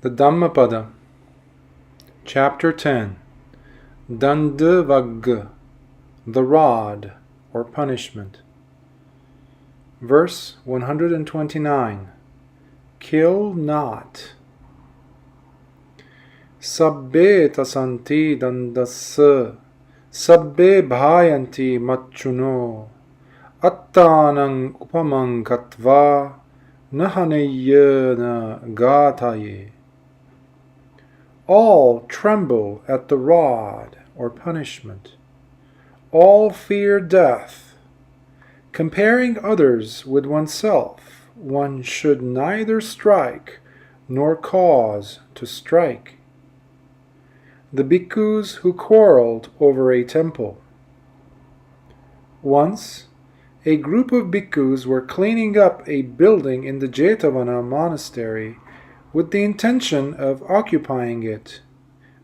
The Dhammapada, Chapter 10, Daṇḍa Vagga, the rod or punishment. Verse 129. Kill not. Sabbe tasanti dandassa, sabbe bhayanti macchuno, attanang upamang katva, nahaneyana gataye. All tremble at the rod or punishment. All fear death. Comparing others with oneself, one should neither strike nor cause to strike. The bhikkhus who quarreled over a temple. Once, a group of bhikkhus were cleaning up a building in the Jetavana monastery with the intention of occupying it,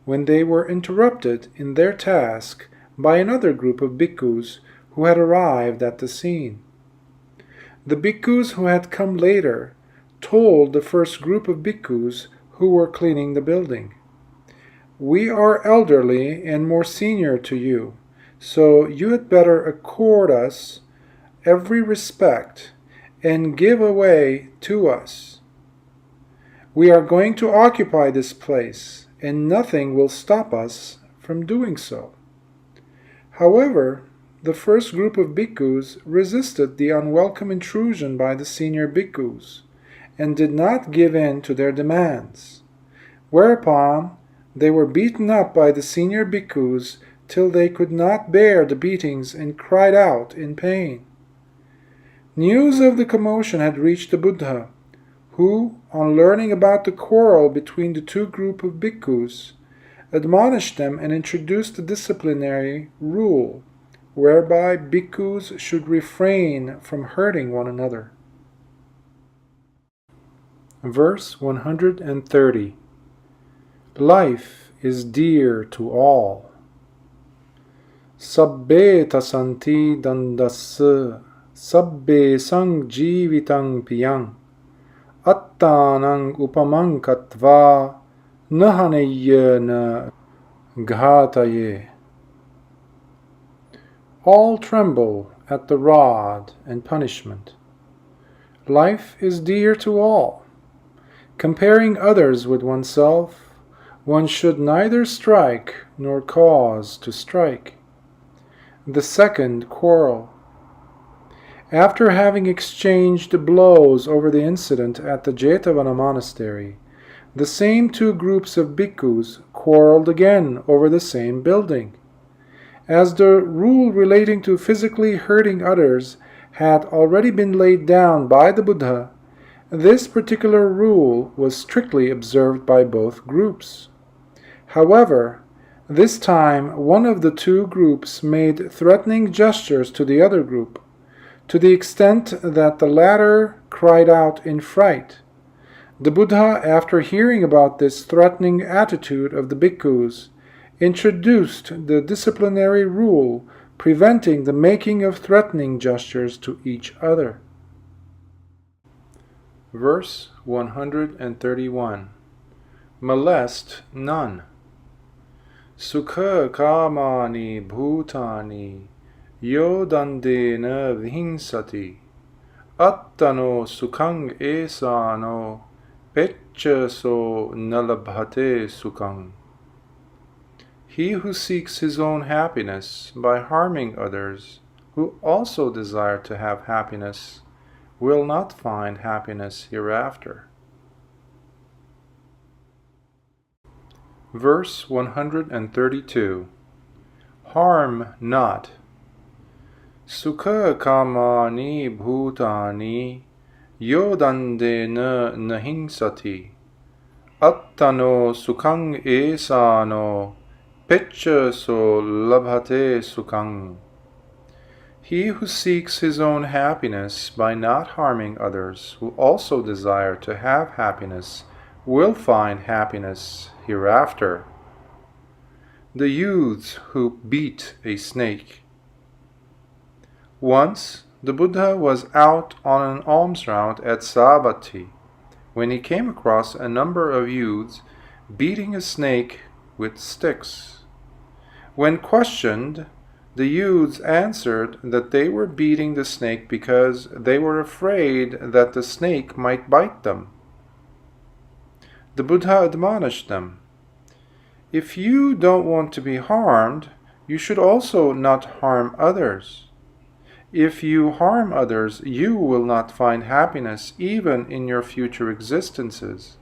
when they were interrupted in their task by another group of bhikkhus who had arrived at the scene. The bhikkhus who had come later told the first group of bhikkhus who were cleaning the building, "We are elderly and more senior to you, so you had better accord us every respect and give way to us. We are going to occupy this place, and nothing will stop us from doing so." However, the first group of bhikkhus resisted the unwelcome intrusion by the senior bhikkhus, and did not give in to their demands, whereupon they were beaten up by the senior bhikkhus till they could not bear the beatings and cried out in pain. News of the commotion had reached the Buddha, who, on learning about the quarrel between the two groups of bhikkhus, admonished them and introduced a disciplinary rule, whereby bhikkhus should refrain from hurting one another. Verse 130. Life is dear to all. Sabbe tasanti dandassa, sabbe sang jivitang piyang, attanang upamang katva, nahaneyana ghataye. All tremble at the rod and punishment. Life is dear to all. Comparing others with oneself, one should neither strike nor cause to strike. The second quarrel. After having exchanged blows over the incident at the Jetavana monastery, the same two groups of bhikkhus quarreled again over the same building. As the rule relating to physically hurting others had already been laid down by the Buddha, this particular rule was strictly observed by both groups. However, this time one of the two groups made threatening gestures to the other group, to the extent that the latter cried out in fright. The Buddha, after hearing about this threatening attitude of the bhikkhus, introduced the disciplinary rule preventing the making of threatening gestures to each other. Verse 131. Molest none. Sukha kamani bhutani yo dandena vihinsati, attano sukhang esano, pecca so nalabhate sukhang. He who seeks his own happiness by harming others, who also desire to have happiness, will not find happiness hereafter. Verse 132. Harm not. Sukha kamani bhutani yo dandena nahinsati, attano sukhang esano, pecca so labhate sukhang. He who seeks his own happiness by not harming others who also desire to have happiness will find happiness hereafter. The youths who beat a snake. Once the Buddha was out on an alms round at Savatthi when he came across a number of youths beating a snake with sticks. When questioned, the youths answered that they were beating the snake because they were afraid that the snake might bite them. The Buddha admonished them, "If you don't want to be harmed, you should also not harm others. If you harm others, you will not find happiness even in your future existences."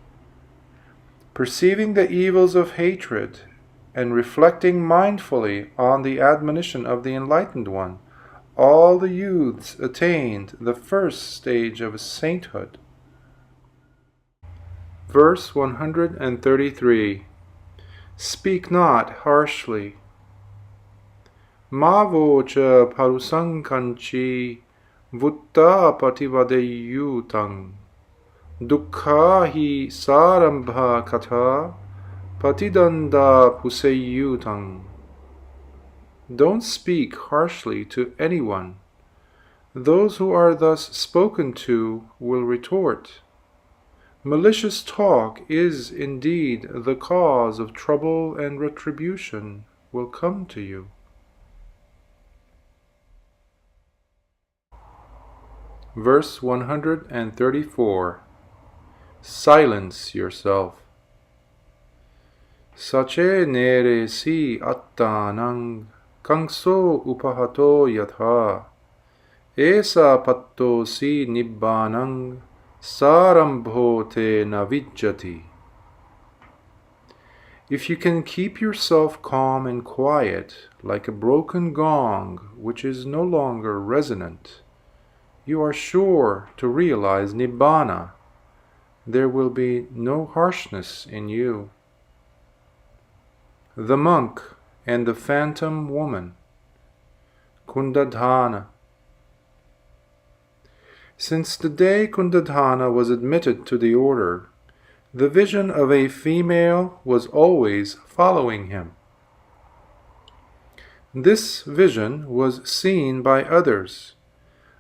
Perceiving the evils of hatred and reflecting mindfully on the admonition of the Enlightened One, all the youths attained the first stage of sainthood. Verse 133. Speak not harshly. Ma vocha parusankanchi vutta pativadeyutang dukkha hi sarambha katha patidanda puseyutang. Don't speak harshly to anyone. Those who are thus spoken to will retort. Malicious talk is indeed the cause of trouble, and retribution will come to you. Verse 134. Silence yourself. Sache nere si attanang kangso upahato yatha esa patto si nibbanang sarambho te navijjati. If you can keep yourself calm and quiet, like a broken gong which is no longer resonant, you are sure to realize Nibbana. There will be no harshness in you. The monk and the phantom woman. Kundadhana. Since the day Kundadhana was admitted to the order, the vision of a female was always following him. This vision was seen by others,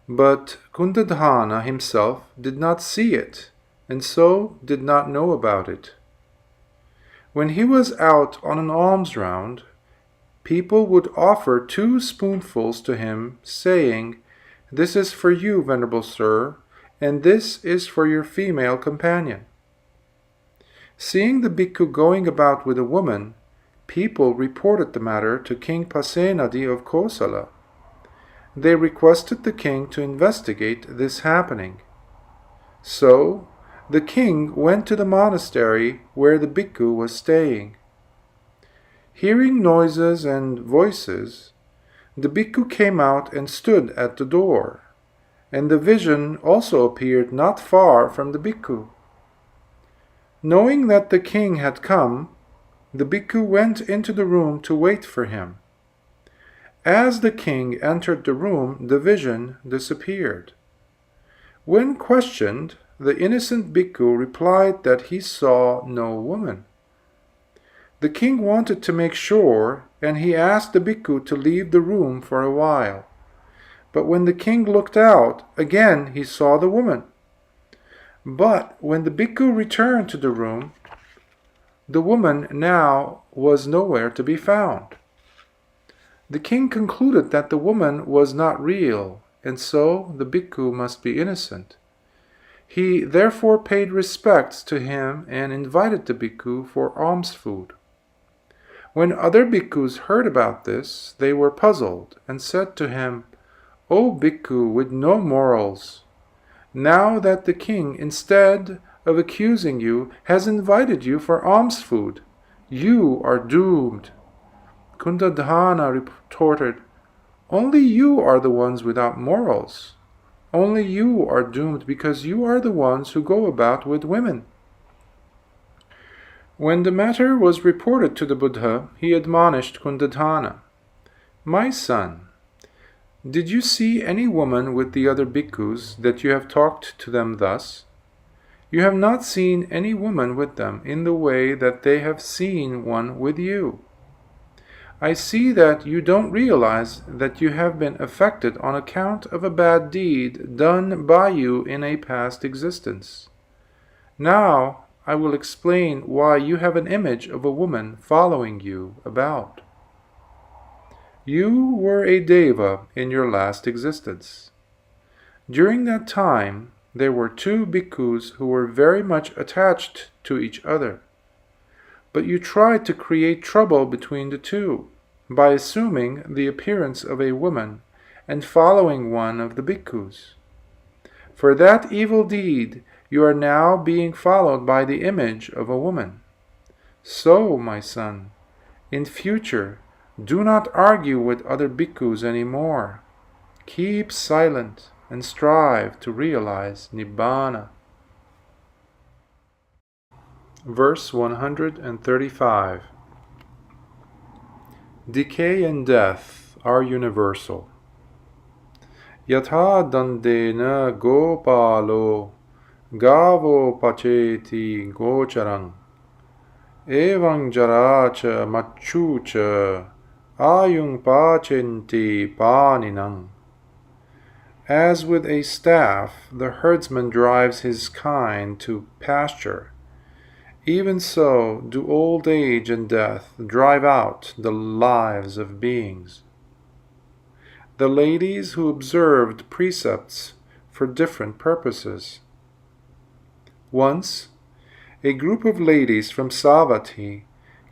but Kundadhana himself did not see it, and so did not know about it. When he was out on an alms round, people would offer 2 spoonfuls to him, saying, "This is for you, Venerable Sir, and this is for your female companion." Seeing the bhikkhu going about with a woman, people reported the matter to King Pasenadi of Kosala. They requested the king to investigate this happening. So, the king went to the monastery where the bhikkhu was staying. Hearing noises and voices, the bhikkhu came out and stood at the door, and the vision also appeared not far from the bhikkhu. Knowing that the king had come, the bhikkhu went into the room to wait for him. As the king entered the room, the vision disappeared. When questioned, the innocent bhikkhu replied that he saw no woman. The king wanted to make sure, and he asked the bhikkhu to leave the room for a while. But when the king looked out, again he saw the woman. But when the bhikkhu returned to the room, the woman now was nowhere to be found. The king concluded that the woman was not real, and so the bhikkhu must be innocent. He therefore paid respects to him and invited the bhikkhu for alms food. When other bhikkhus heard about this, they were puzzled and said to him, "O bhikkhu with no morals, now that the king, instead of accusing you, has invited you for alms food, you are doomed." Kundadhana retorted, "Only you are the ones without morals. Only you are doomed because you are the ones who go about with women." When the matter was reported to the Buddha, he admonished Kundadhana, "My son, did you see any woman with the other bhikkhus that you have talked to them thus? You have not seen any woman with them in the way that they have seen one with you. I see that you don't realize that you have been affected on account of a bad deed done by you in a past existence. Now I will explain why you have an image of a woman following you about. You were a deva in your last existence. During that time, there were two bhikkhus who were very much attached to each other. But you tried to create trouble between the two by assuming the appearance of a woman and following one of the bhikkhus. For that evil deed, you are now being followed by the image of a woman. So, my son, in future, do not argue with other bhikkhus anymore. Keep silent and strive to realize Nibbana. Verse 135. Decay and death are universal. Yatha dandena gopalo gavo pacheti gocharang evang jaracha machucha ayung pachenti paninang. As with a staff the herdsman drives his kine to pasture, even so do old age and death drive out the lives of beings. The ladies who observed precepts for different purposes. Once, a group of ladies from Savatthi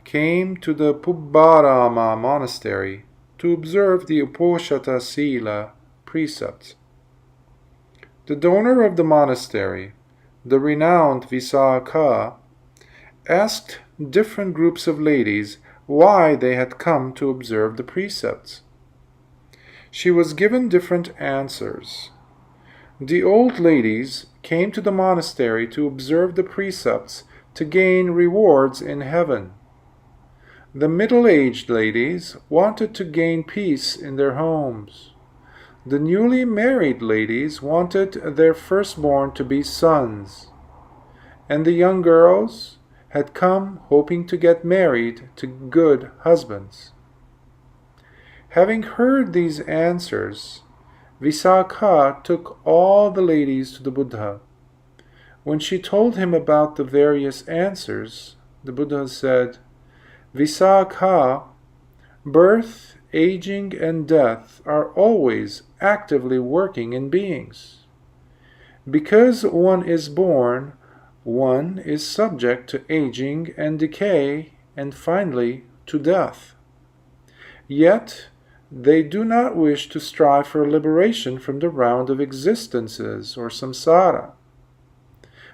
came to the Pubbārama monastery to observe the Uposatha Sila precepts. The donor of the monastery, the renowned Visakha, asked different groups of ladies why they had come to observe the precepts. She was given different answers. The old ladies came to the monastery to observe the precepts to gain rewards in heaven. The middle-aged ladies wanted to gain peace in their homes. The newly married ladies wanted their firstborn to be sons. And the young girls had come hoping to get married to good husbands. Having heard these answers, Visakha took all the ladies to the Buddha. When she told him about the various answers, the Buddha said, Visakha, birth, aging, and death are always actively working in beings. Because one is born, one is subject to aging and decay, and finally to death. Yet, they do not wish to strive for liberation from the round of existences or samsara.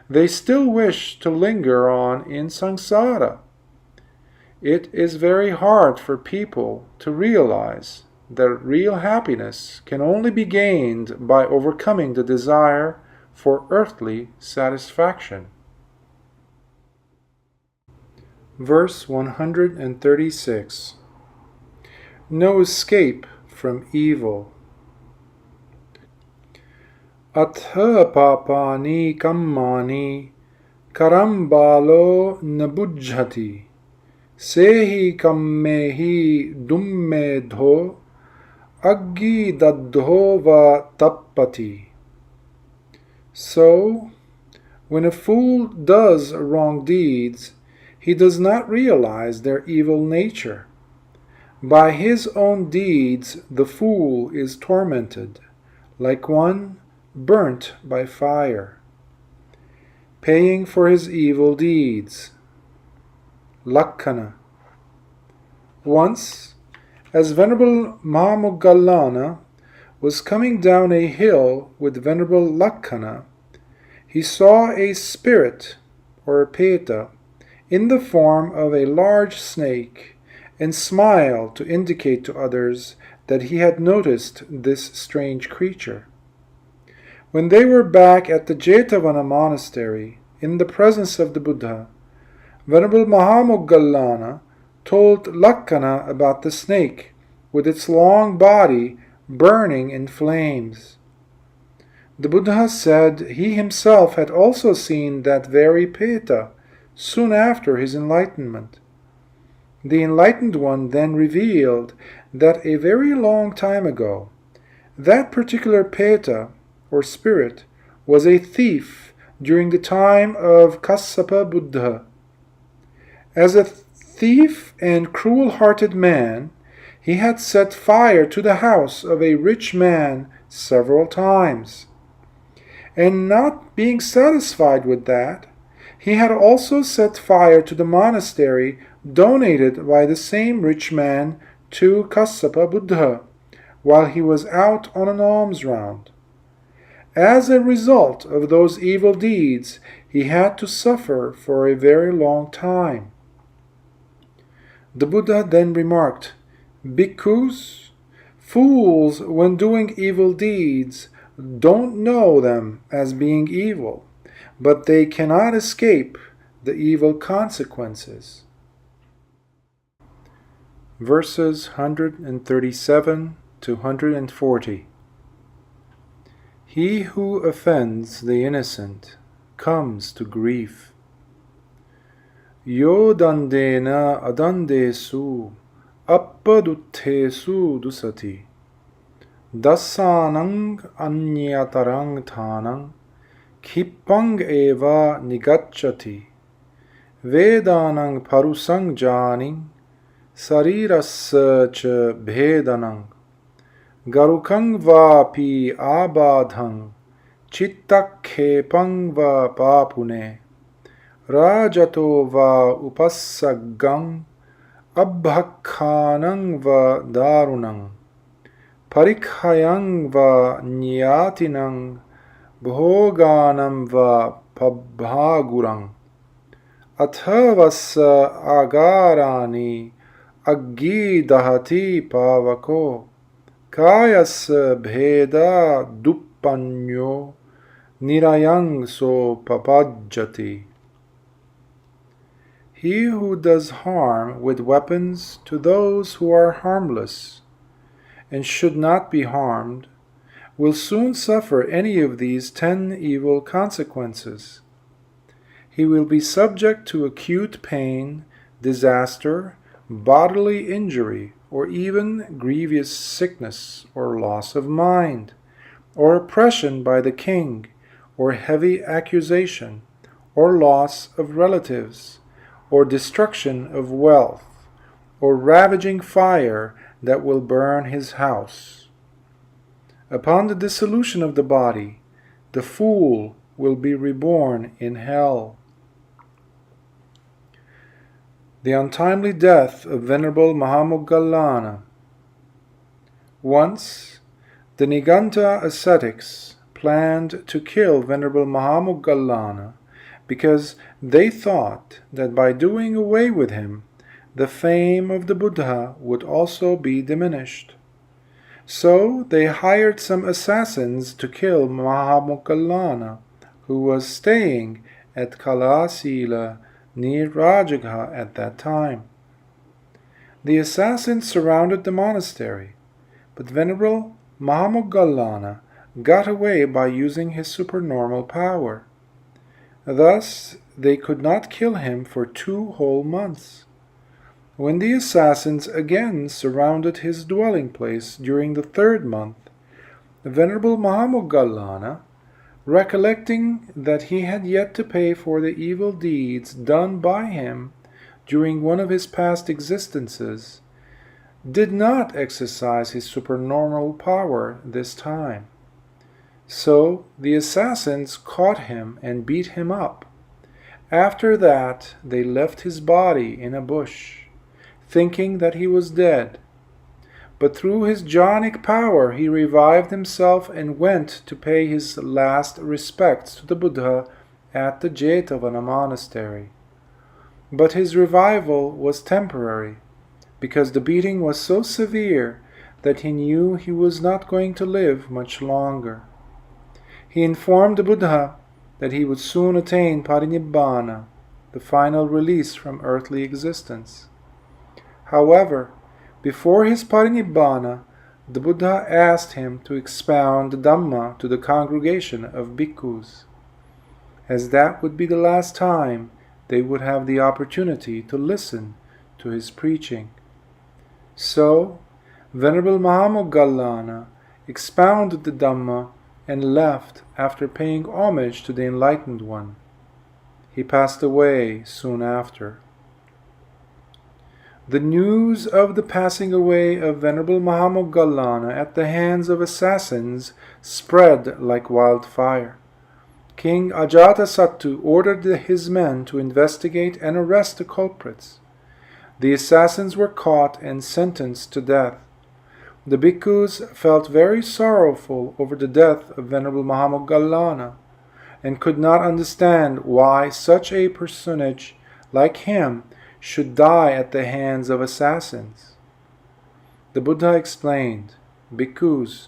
They still wish to linger on in samsara. It is very hard for people to realize that real happiness can only be gained by overcoming the desire for earthly satisfaction. Verse 136. No escape from evil. Atha papani kammani karambalo nabujjhati sehi kammehi dummedho aggi daddho va tappati. So, when a fool does wrong deeds, he does not realize their evil nature. By his own deeds the fool is tormented, like one burnt by fire, paying for his evil deeds. Lakkana. Once, as Venerable Mahamoggallana was coming down a hill with Venerable Lakkana, he saw a spirit, or a peta, in the form of a large snake, and smiled to indicate to others that he had noticed this strange creature. When they were back at the Jetavana monastery, in the presence of the Buddha, Venerable Mahamoggallana told Lakkana about the snake, with its long body burning in flames. The Buddha said he himself had also seen that very peta soon after his enlightenment. The enlightened one then revealed that a very long time ago, that particular peta, or spirit, was a thief during the time of Kassapa Buddha. As a thief and cruel-hearted man, he had set fire to the house of a rich man several times. And not being satisfied with that, he had also set fire to the monastery donated by the same rich man to Kassapa Buddha while he was out on an alms round. As a result of those evil deeds, he had to suffer for a very long time. The Buddha then remarked, "Bhikkhus, fools, when doing evil deeds, don't know them as being evil, but they cannot escape the evil consequences." Verses 137 to 140. He who offends the innocent comes to grief. Yo dandena adandesu appaduthesu dusati dasanang anyatarang thanang khippang eva nigacchati vedanang parusang janing sarirasya cha bhedanang garukang vapi abadhang chittakhepang va papune rajato va upassagang abhakhanang va darunang parikhayang va nyatinang bhoganam va pabhagurang athavasa agarani aggi dahati pavako kayasa bheda duppanyo nirayang so papajjati. He who does harm with weapons to those who are harmless and should not be harmed will soon suffer any of these 10 evil consequences. He will be subject to acute pain, disaster, bodily injury, or even grievous sickness or loss of mind, or oppression by the king, or heavy accusation, or loss of relatives, or destruction of wealth, or ravaging fire that will burn his house. Upon the dissolution of the body, the fool will be reborn in hell. The untimely death of Venerable Mahamoggallana. Once, the Niganta ascetics planned to kill Venerable Mahamoggallana because they thought that by doing away with him, the fame of the Buddha would also be diminished. So they hired some assassins to kill Mahamoggallana, who was staying at Kalasila near Rajagha at that time. The assassins surrounded the monastery, but Venerable Mahamoggallana got away by using his supernormal power. Thus, they could not kill him for 2 whole months. When the assassins again surrounded his dwelling place during the 3rd month, Venerable Mahamoggallana, recollecting that he had yet to pay for the evil deeds done by him during one of his past existences, did not exercise his supernormal power this time. So the assassins caught him and beat him up. After that, they left his body in a bush, thinking that he was dead. But through his jhanic power he revived himself and went to pay his last respects to the Buddha at the Jetavana monastery. But his revival was temporary, because the beating was so severe that he knew he was not going to live much longer. He informed the Buddha that he would soon attain parinibbana, the final release from earthly existence. However, before his parinibbana, the Buddha asked him to expound the Dhamma to the congregation of bhikkhus, as that would be the last time they would have the opportunity to listen to his preaching. So, Venerable Mahamoggallana expounded the Dhamma and left after paying homage to the Enlightened One. He passed away soon after. The news of the passing away of Venerable Mahamoggallana at the hands of assassins spread like wildfire. King Ajatasattu ordered his men to investigate and arrest the culprits. The assassins were caught and sentenced to death. The bhikkhus felt very sorrowful over the death of Venerable Mahamoggallana and could not understand why such a personage like him should die at the hands of assassins. The Buddha explained, "Bhikkhus,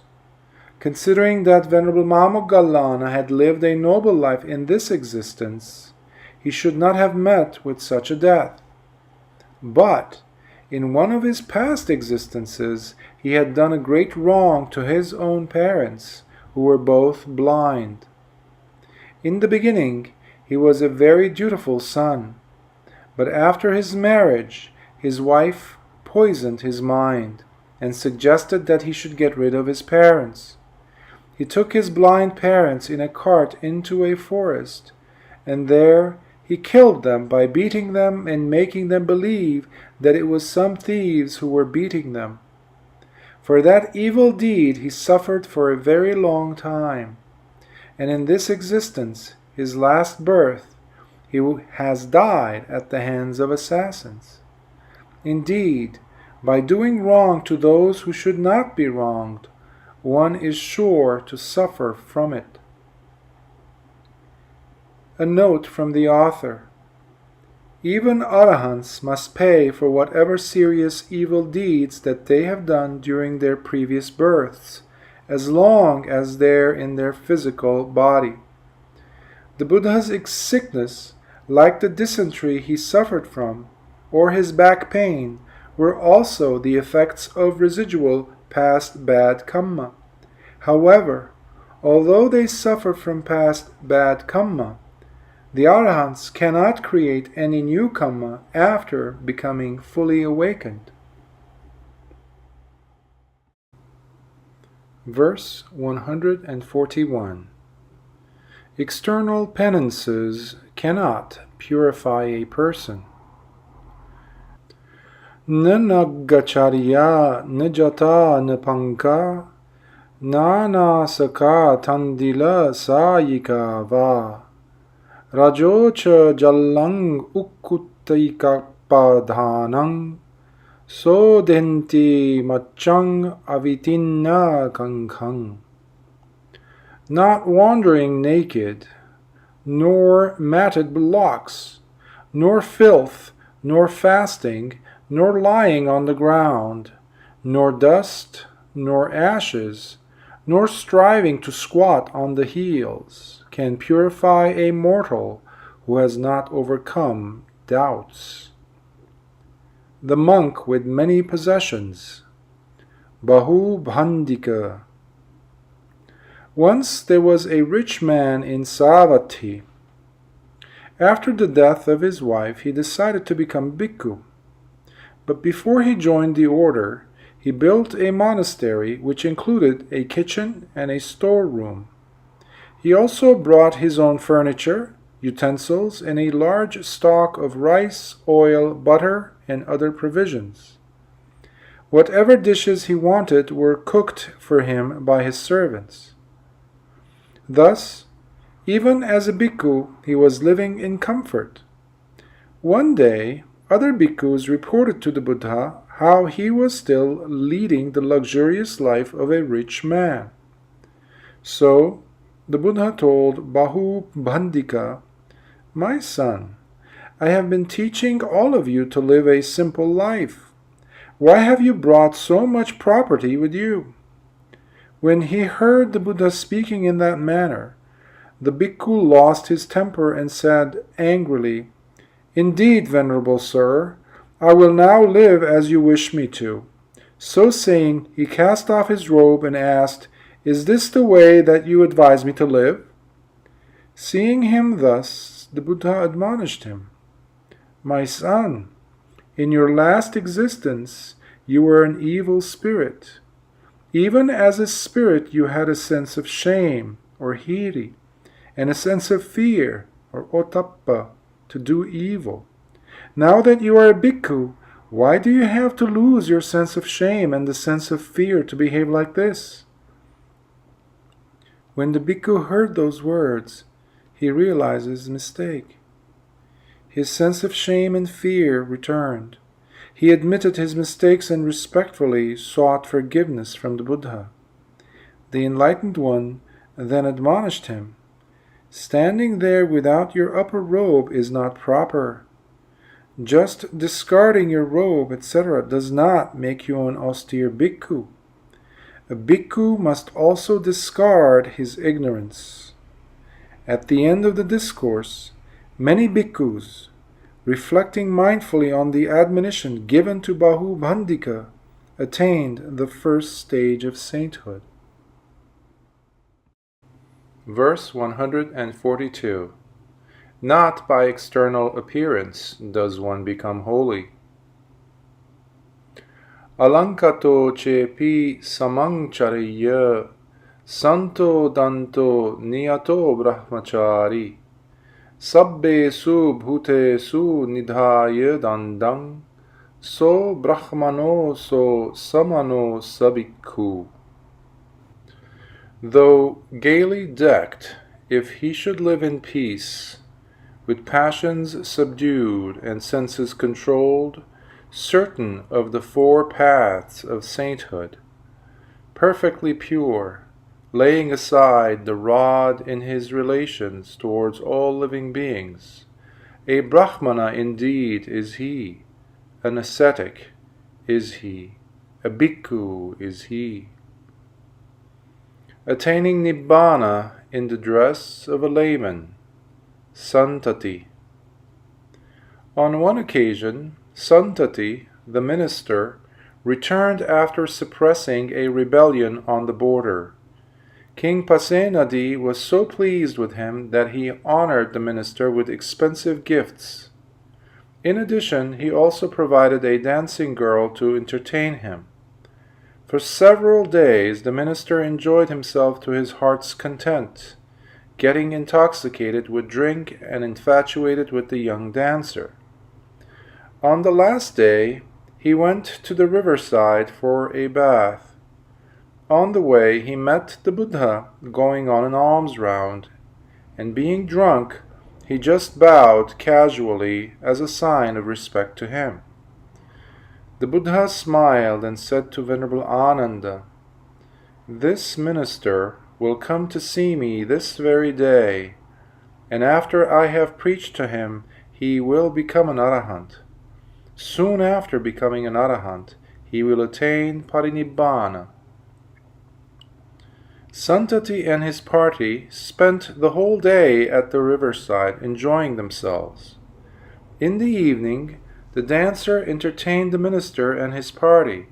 considering that Venerable Mahamoggallana had lived a noble life in this existence, he should not have met with such a death. But in one of his past existences he had done a great wrong to his own parents, who were both blind. In the beginning he was a very dutiful son, but after his marriage his wife poisoned his mind and suggested that he should get rid of his parents. He took his blind parents in a cart into a forest, and there he killed them by beating them and making them believe that it was some thieves who were beating them. For that evil deed he suffered for a very long time, and in this existence, his last birth, he has died at the hands of assassins. Indeed, by doing wrong to those who should not be wronged, one is sure to suffer from it." A note from the author. Even arahants must pay for whatever serious evil deeds that they have done during their previous births, as long as they're in their physical body. The Buddha's sickness, like the dysentery he suffered from, or his back pain, were also the effects of residual past bad karma. However, although they suffer from past bad karma, the arahants cannot create any new karma after becoming fully awakened. Verse 141. External penances cannot purify a person. Nagacharya najata napanka nanasaka tandila sayika va rajocha jalang ukkuttaika padhanang sodenti machang avitinna kankhang. Not wandering naked, nor matted blocks, nor filth, nor fasting, nor lying on the ground, nor dust, nor ashes, nor striving to squat on the heels, can purify a mortal who has not overcome doubts. The monk with many possessions. Bahu Bhandika. Once there was a rich man in Savatthi. After the death of his wife, he decided to become bhikkhu. But before he joined the order, he built a monastery which included a kitchen and a storeroom. He also brought his own furniture, utensils, and a large stock of rice, oil, butter, and other provisions. Whatever dishes he wanted were cooked for him by his servants. Thus, even as a bhikkhu, he was living in comfort. One day, other bhikkhus reported to the Buddha how he was still leading the luxurious life of a rich man. So, the Buddha told Bahu Bhandika, "My son, I have been teaching all of you to live a simple life. Why have you brought so much property with you?" When he heard the Buddha speaking in that manner, the bhikkhu lost his temper and said angrily, "Indeed, venerable sir, I will now live as you wish me to." So saying, he cast off his robe and asked, "Is this the way that you advise me to live?" Seeing him thus, the Buddha admonished him, "My son, in your last existence you were an evil spirit. Even as a spirit you had a sense of shame, or hiri, and a sense of fear, or otappa, to do evil. Now that you are a bhikkhu, why do you have to lose your sense of shame and the sense of fear to behave like this? When the bhikkhu heard those words, he realized his mistake. His sense of shame and fear returned. He admitted his mistakes and respectfully sought forgiveness from the Buddha. The enlightened one then admonished him, "Standing there without your upper robe is not proper. Just discarding your robe, etc., does not make you an austere bhikkhu. A bhikkhu must also discard his ignorance." At the end of the discourse, many bhikkhus, reflecting mindfully on the admonition given to Bahu Bandika, attained the first stage of sainthood. Verse 142. Not by external appearance does one become holy. Alankato chepi samangchariya santo danto niyato brahmachari sabbe su bhute su nidhaya dandang so brahmano so samano sabikhu. Though gaily decked, if he should live in peace, with passions subdued and senses controlled, certain of the 4 paths of sainthood, perfectly pure, laying aside the rod in his relations towards all living beings, a brahmana indeed is he, an ascetic is he, a bhikkhu is he. Attaining nibbana in the dress of a layman, Santati. On one occasion, Santati, the minister, returned after suppressing a rebellion on the border. King Pasenadi was so pleased with him that he honored the minister with expensive gifts. In addition, he also provided a dancing girl to entertain him. For several days the minister enjoyed himself to his heart's content, getting intoxicated with drink and infatuated with the young dancer. On the last day, he went to the riverside for a bath. On the way, he met the Buddha going on an alms round, and being drunk, he just bowed casually as a sign of respect to him. The Buddha smiled and said to Venerable Ananda, "This minister will come to see me this very day, and after I have preached to him, he will become an arahant. Soon after becoming an arahant, he will attain parinibbana." Santati and his party spent the whole day at the riverside enjoying themselves. In the evening, the dancer entertained the minister and his party.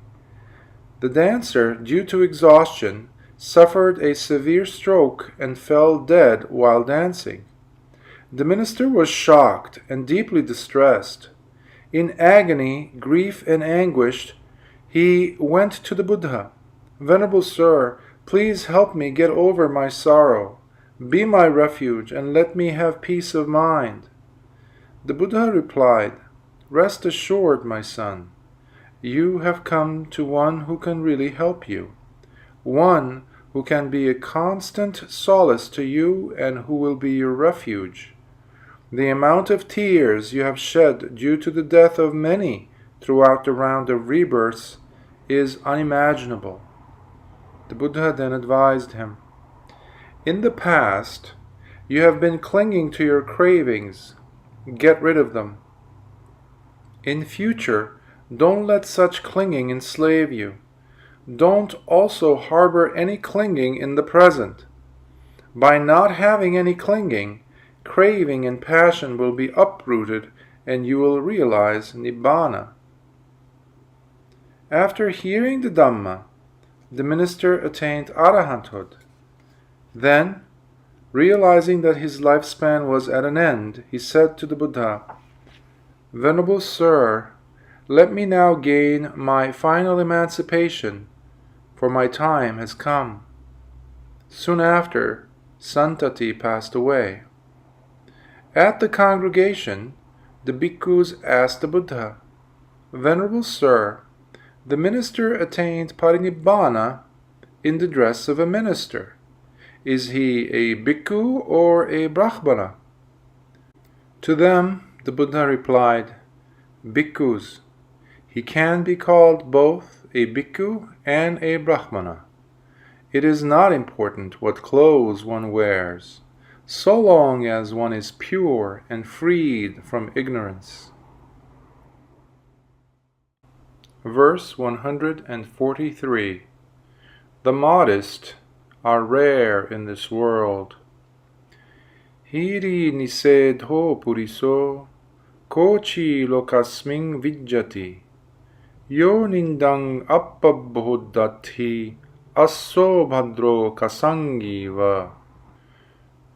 The dancer, due to exhaustion, suffered a severe stroke and fell dead while dancing. The minister was shocked and deeply distressed. In agony, grief, and anguish, he went to the Buddha. "Venerable Sir, please help me get over my sorrow. Be my refuge and let me have peace of mind." The Buddha replied, "Rest assured, my son, you have come to one who can really help you, one who can be a constant solace to you and who will be your refuge. The amount of tears you have shed due to the death of many throughout the round of rebirths is unimaginable." The Buddha then advised him, "In the past, you have been clinging to your cravings. Get rid of them. In future, don't let such clinging enslave you. Don't also harbor any clinging in the present. By not having any clinging, craving and passion will be uprooted and you will realize Nibbana." After hearing the Dhamma, the minister attained arahanthood. Then, realizing that his lifespan was at an end, he said to the Buddha, "Venerable Sir, let me now gain my final emancipation, for my time has come." Soon after, Santati passed away. At the congregation, the bhikkhus asked the Buddha, "Venerable Sir, the minister attained parinibbana in the dress of a minister. Is he a bhikkhu or a brahmana?" To them, the Buddha replied, "Bhikkhus, he can be called both a bhikkhu and a brahmana. It is not important what clothes one wears, so long as one is pure and freed from ignorance." Verse 143. The modest are rare in this world. Hiri nisedho puriso, kochi lokasming vijjati, yo nindang appabhodati, asso bhadro kasangi va.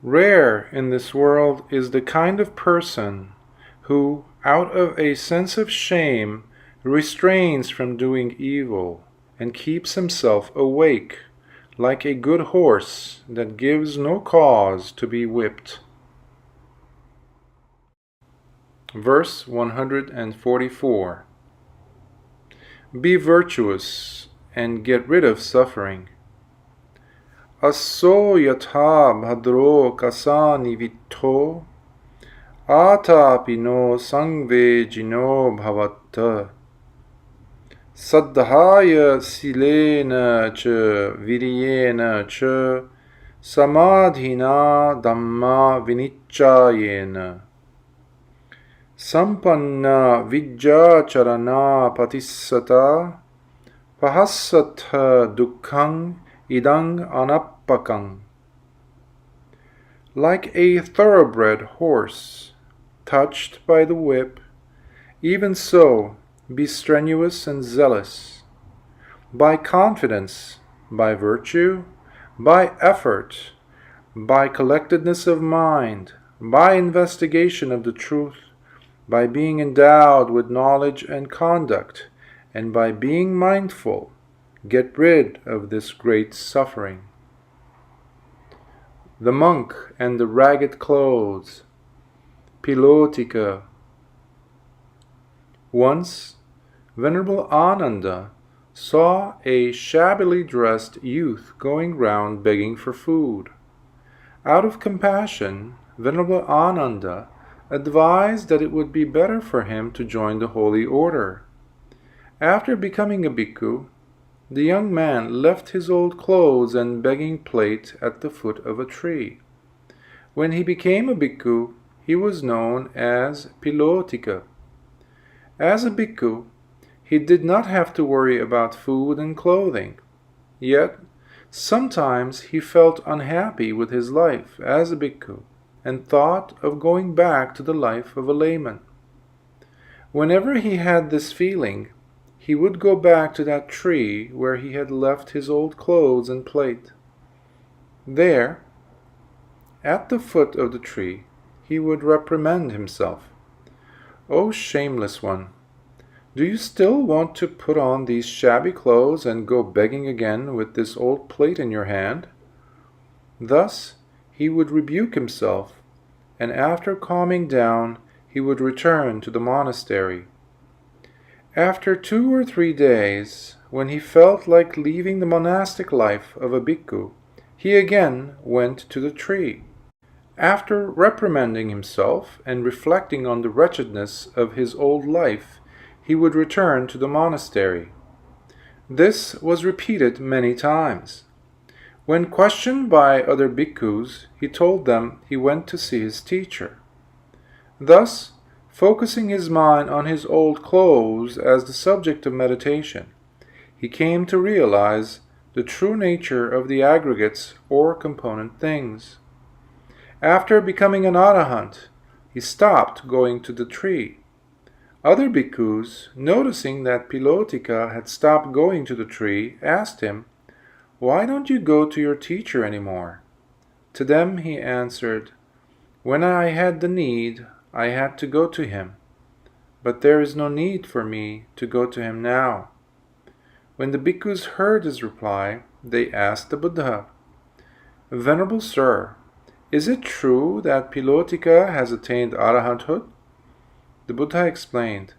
Rare in this world is the kind of person who, out of a sense of shame, restrains from doing evil and keeps himself awake, like a good horse that gives no cause to be whipped. Verse 144. Be virtuous and get rid of suffering. Asso yatha bhadro kasani vitto, atapino sangvejino bhavatta. Saddhaya silena cha viryena cha samadhina dhamma vinichayena. Sampanna vijjacharana patissata pahassatha dukkhang idang anappakang. Like a thoroughbred horse, touched by the whip, even so be strenuous and zealous. By confidence, by virtue, by effort, by collectedness of mind, by investigation of the truth, by being endowed with knowledge and conduct, and by being mindful, get rid of this great suffering. The monk and the ragged clothes. Pilotika. Once, Venerable Ānanda saw a shabbily dressed youth going round begging for food. Out of compassion, Venerable Ānanda advised that it would be better for him to join the holy order. After becoming a bhikkhu, the young man left his old clothes and begging plate at the foot of a tree. When he became a bhikkhu, he was known as Pilotika. As a bhikkhu, he did not have to worry about food and clothing. Yet, sometimes he felt unhappy with his life as a bhikkhu and thought of going back to the life of a layman. Whenever he had this feeling, he would go back to that tree where he had left his old clothes and plate. There, at the foot of the tree, he would reprimand himself. "O shameless one, do you still want to put on these shabby clothes and go begging again with this old plate in your hand?" Thus he would rebuke himself, and after calming down, he would return to the monastery. After 2 or 3 days, when he felt like leaving the monastic life of a bhikkhu, he again went to the tree. After reprimanding himself and reflecting on the wretchedness of his old life, he would return to the monastery. This was repeated many times. When questioned by other bhikkhus, he told them he went to see his teacher. Thus, focusing his mind on his old clothes as the subject of meditation, he came to realize the true nature of the aggregates or component things. After becoming an arahant, he stopped going to the tree. Other bhikkhus, noticing that Pilotika had stopped going to the tree, asked him, "Why don't you go to your teacher anymore?" To them he answered, "When I had the need, I had to go to him, but there is no need for me to go to him now." When the bhikkhus heard his reply, they asked the Buddha, "Venerable Sir, is it true that Pilotika has attained arahanthood?" The Buddha explained,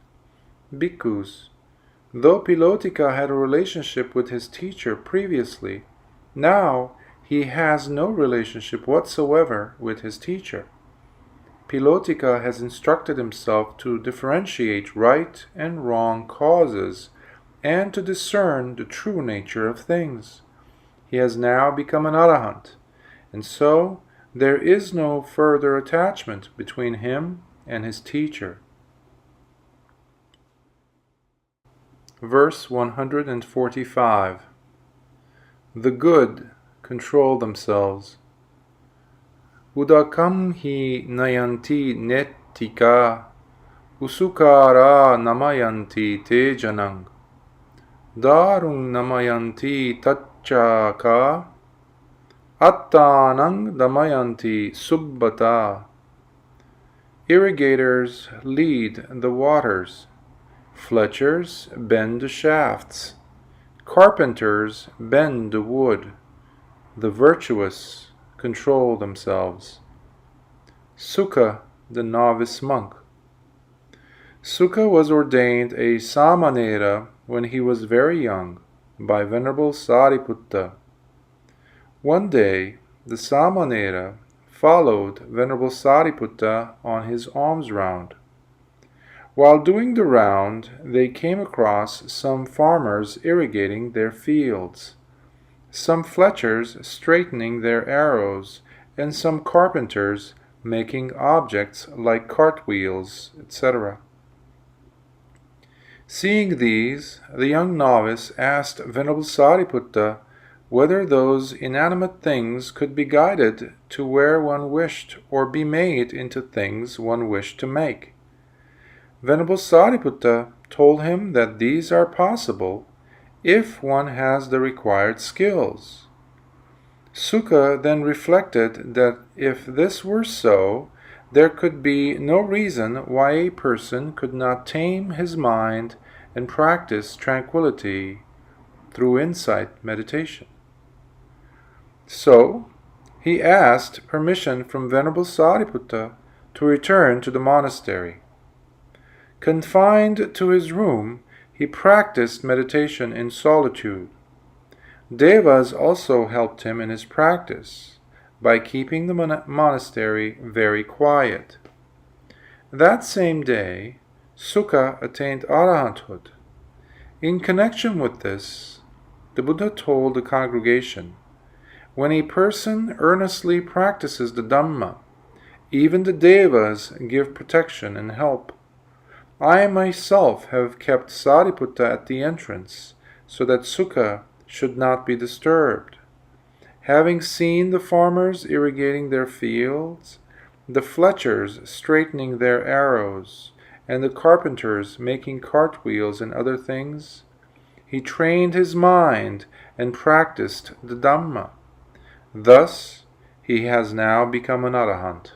"Bhikkhus, though Pilotika had a relationship with his teacher previously, now he has no relationship whatsoever with his teacher. Pilotika has instructed himself to differentiate right and wrong causes and to discern the true nature of things. He has now become an arahant, and so there is no further attachment between him and his teacher." Verse 145. The good control themselves. Udakam hi nayanti nettika usukara namayanti te janang darung namayanti tachaka attanang damayanti subbata. Irrigators lead the waters, fletchers bend the shafts, carpenters bend the wood, the virtuous control themselves. Sukha, the novice monk. Sukha was ordained a samanera when he was very young by Venerable Sariputta. One day, the samanera followed Venerable Sariputta on his alms round. While doing the round, they came across some farmers irrigating their fields, some fletchers straightening their arrows, and some carpenters making objects like cartwheels, etc. Seeing these, the young novice asked Venerable Sariputta whether those inanimate things could be guided to where one wished or be made into things one wished to make. Venerable Sariputta told him that these are possible if one has the required skills. Sukha then reflected that if this were so, there could be no reason why a person could not tame his mind and practice tranquility through insight meditation. So, he asked permission from Venerable Sariputta to return to the monastery. Confined to his room, he practiced meditation in solitude. Devas also helped him in his practice by keeping the monastery very quiet. That same day, Sukha attained arahanthood. In connection with this, the Buddha told the congregation, when a person earnestly practices the Dhamma, even the Devas give protection and help. I myself have kept Sariputta at the entrance, so that Sukha should not be disturbed. Having seen the farmers irrigating their fields, the fletchers straightening their arrows, and the carpenters making cartwheels and other things, he trained his mind and practiced the Dhamma. Thus, he has now become an arahant.